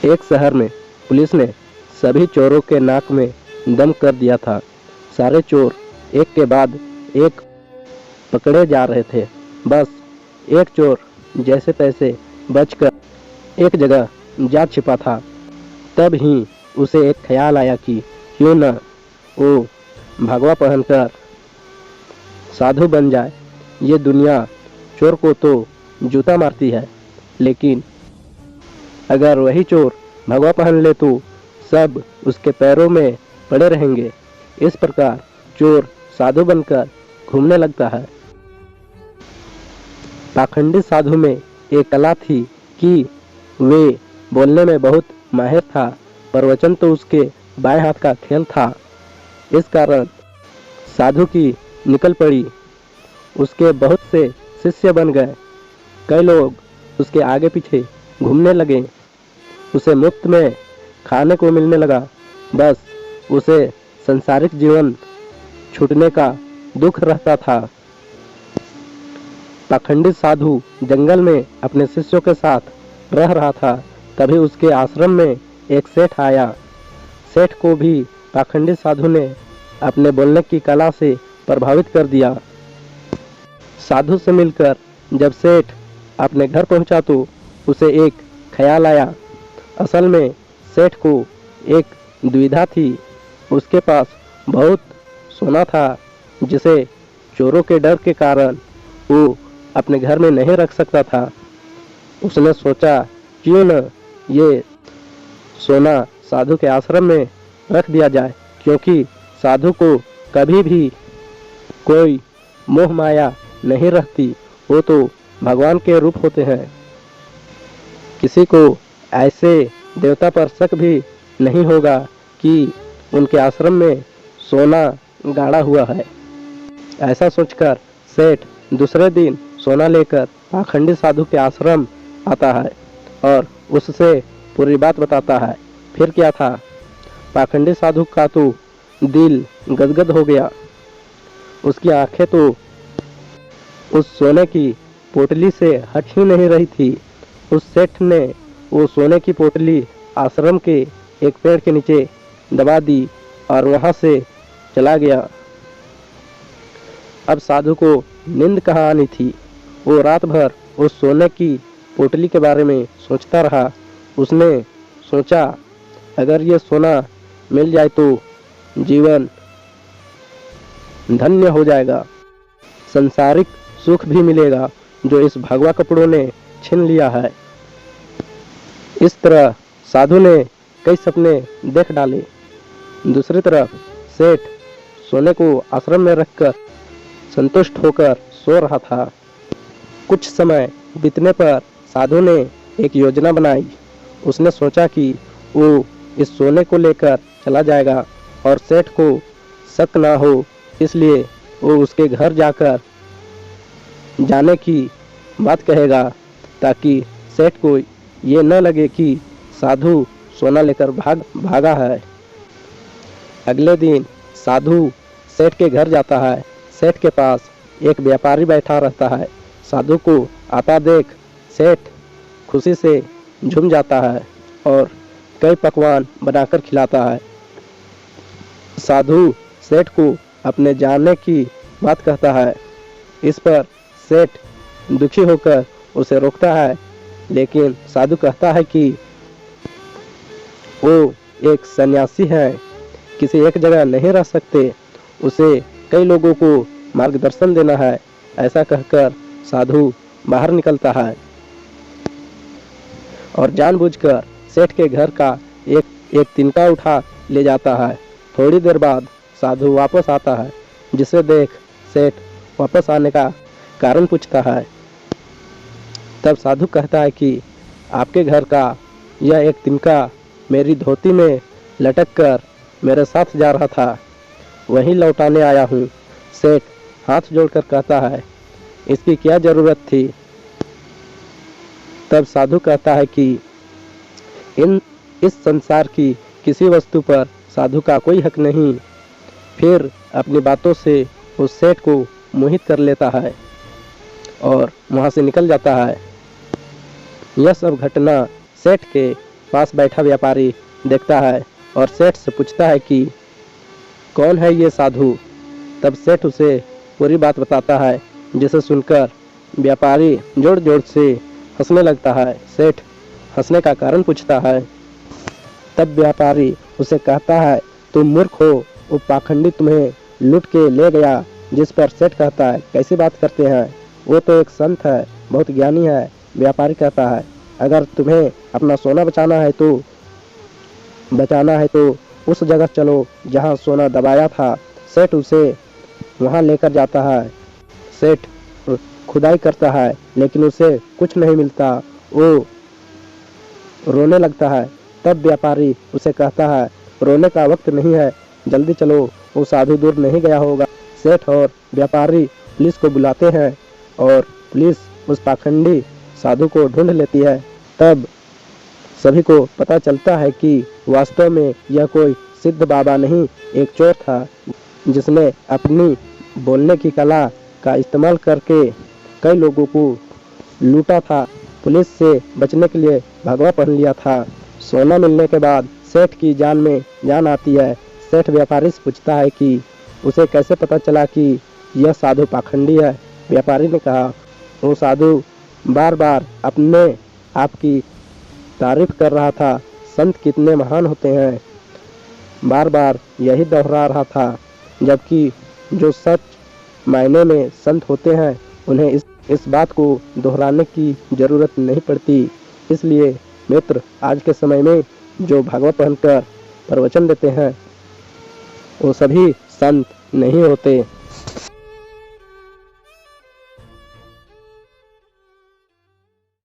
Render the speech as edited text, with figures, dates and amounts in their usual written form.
एक शहर में पुलिस ने सभी चोरों के नाक में दम कर दिया था। सारे चोर एक के बाद एक पकड़े जा रहे थे। बस एक चोर जैसे तैसे बचकर एक जगह जा छिपा था। तब ही उसे एक ख्याल आया कि क्यों न वो भगवा पहनकर साधु बन जाए। ये दुनिया चोर को तो जूता मारती है, लेकिन अगर वही चोर भगवा पहन ले तो सब उसके पैरों में पड़े रहेंगे। इस प्रकार चोर साधु बनकर घूमने लगता है। पाखंडी साधु में एक कला थी कि वे बोलने में बहुत माहिर था, पर वचन तो उसके बाएं हाथ का खेल था। इस कारण साधु की निकल पड़ी। उसके बहुत से शिष्य बन गए। कई लोग उसके आगे पीछे घूमने लगे। उसे मुफ्त में खाने को मिलने लगा। बस उसे संसारिक जीवन छूटने का दुख रहता था। पाखंडी साधु जंगल में अपने शिष्यों के साथ रह रहा था। तभी उसके आश्रम में एक सेठ आया। सेठ को भी पाखंडी साधु ने अपने बोलने की कला से प्रभावित कर दिया। साधु से मिलकर जब सेठ अपने घर पहुंचा तो उसे एक ख्याल आया। असल में सेठ को एक दुविधा थी। उसके पास बहुत सोना था, जिसे चोरों के डर के कारण वो अपने घर में नहीं रख सकता था। उसने सोचा क्यों न ये सोना साधु के आश्रम में रख दिया जाए, क्योंकि साधु को कभी भी कोई मोह माया नहीं रहती। वो तो भगवान के रूप होते हैं। किसी को ऐसे देवता पर शक भी नहीं होगा कि उनके आश्रम में सोना गाड़ा हुआ है। ऐसा सोचकर सेठ दूसरे दिन सोना लेकर पाखंडी साधु के आश्रम आता है और उससे पूरी बात बताता है। फिर क्या था, पाखंडी साधु का तो दिल गदगद हो गया। उसकी आंखें तो उस सोने की पोटली से हट ही नहीं रही थी। उस सेठ ने वो सोने की पोटली आश्रम के एक पेड़ के नीचे दबा दी और वहां से चला गया। अब साधु को नींद कहाँ आनी थी। वो रात भर उस सोने की पोटली के बारे में सोचता रहा। उसने सोचा अगर ये सोना मिल जाए तो जीवन धन्य हो जाएगा, संसारिक सुख भी मिलेगा जो इस भगवा कपड़ों ने छीन लिया है। इस तरह साधु ने कई सपने देख डाले। दूसरी तरफ सेठ सोने को आश्रम में रखकर संतुष्ट होकर सो रहा था। कुछ समय बीतने पर साधु ने एक योजना बनाई। उसने सोचा कि वो इस सोने को लेकर चला जाएगा और सेठ को शक ना हो, इसलिए वो उसके घर जाकर जाने की बात कहेगा, ताकि सेठ को ये न लगे कि साधु सोना लेकर भागा है। अगले दिन साधु सेठ के घर जाता है। सेठ के पास एक व्यापारी बैठा रहता है। साधु को आता देख सेठ खुशी से झूम जाता है और कई पकवान बनाकर खिलाता है। साधु सेठ को अपने जाने की बात कहता है। इस पर सेठ दुखी होकर उसे रोकता है, लेकिन साधु कहता है कि वो एक सन्यासी है, किसी एक जगह नहीं रह सकते, उसे कई लोगों को मार्गदर्शन देना है। ऐसा कहकर साधु बाहर निकलता है और जानबूझकर सेठ के घर का एक तिनका उठा ले जाता है। थोड़ी देर बाद साधु वापस आता है, जिसे देख सेठ वापस आने का कारण पूछता है। तब साधु कहता है कि आपके घर का यह एक तिनका मेरी धोती में लटक कर मेरे साथ जा रहा था, वहीं लौटाने आया हूँ। सेठ हाथ जोड़कर कहता है, इसकी क्या जरूरत थी। तब साधु कहता है कि इस संसार की किसी वस्तु पर साधु का कोई हक नहीं। फिर अपनी बातों से उस सेठ को मोहित कर लेता है और वहां से निकल जाता है। यह सब घटना सेठ के पास बैठा व्यापारी देखता है और सेठ से पूछता है कि कौन है ये साधु। तब सेठ उसे पूरी बात बताता है, जिसे सुनकर व्यापारी जोर जोर से हंसने लगता है। सेठ हंसने का कारण पूछता है। तब व्यापारी उसे कहता है, तुम मूर्ख हो, वो पाखंडी तुम्हें लूट के ले गया। जिस पर सेठ कहता है, कैसी बात करते हैं, वो तो एक संत है, बहुत ज्ञानी है। व्यापारी कहता है, अगर तुम्हें अपना सोना बचाना है तो उस जगह चलो जहाँ सोना दबाया था। सेठ उसे वहाँ लेकर जाता है। सेठ खुदाई करता है लेकिन उसे कुछ नहीं मिलता। वो रोने लगता है। तब व्यापारी उसे कहता है, रोने का वक्त नहीं है, जल्दी चलो, वो साधु दूर नहीं गया होगा। सेठ और व्यापारी पुलिस को बुलाते हैं और पुलिस उस पाखंडी साधु को ढूंढ लेती है। तब सभी को पता चलता है कि वास्तव में यह कोई सिद्ध बाबा नहीं, एक चोर था, जिसने अपनी बोलने की कला का इस्तेमाल करके कई लोगों को लूटा था। पुलिस से बचने के लिए भगवा पहन लिया था। सोना मिलने के बाद सेठ की जान में जान आती है। सेठ व्यापारी से पूछता है कि उसे कैसे पता चला कि यह साधु पाखंडी है। व्यापारी ने कहा, वो साधु बार बार अपने आप की तारीफ कर रहा था, संत कितने महान होते हैं, बार बार यही दोहरा रहा था। जबकि जो सच मायने में संत होते हैं उन्हें इस बात को दोहराने की जरूरत नहीं पड़ती। इसलिए मित्र, आज के समय में जो भागवत पहनकर प्रवचन देते हैं वो सभी संत नहीं होते।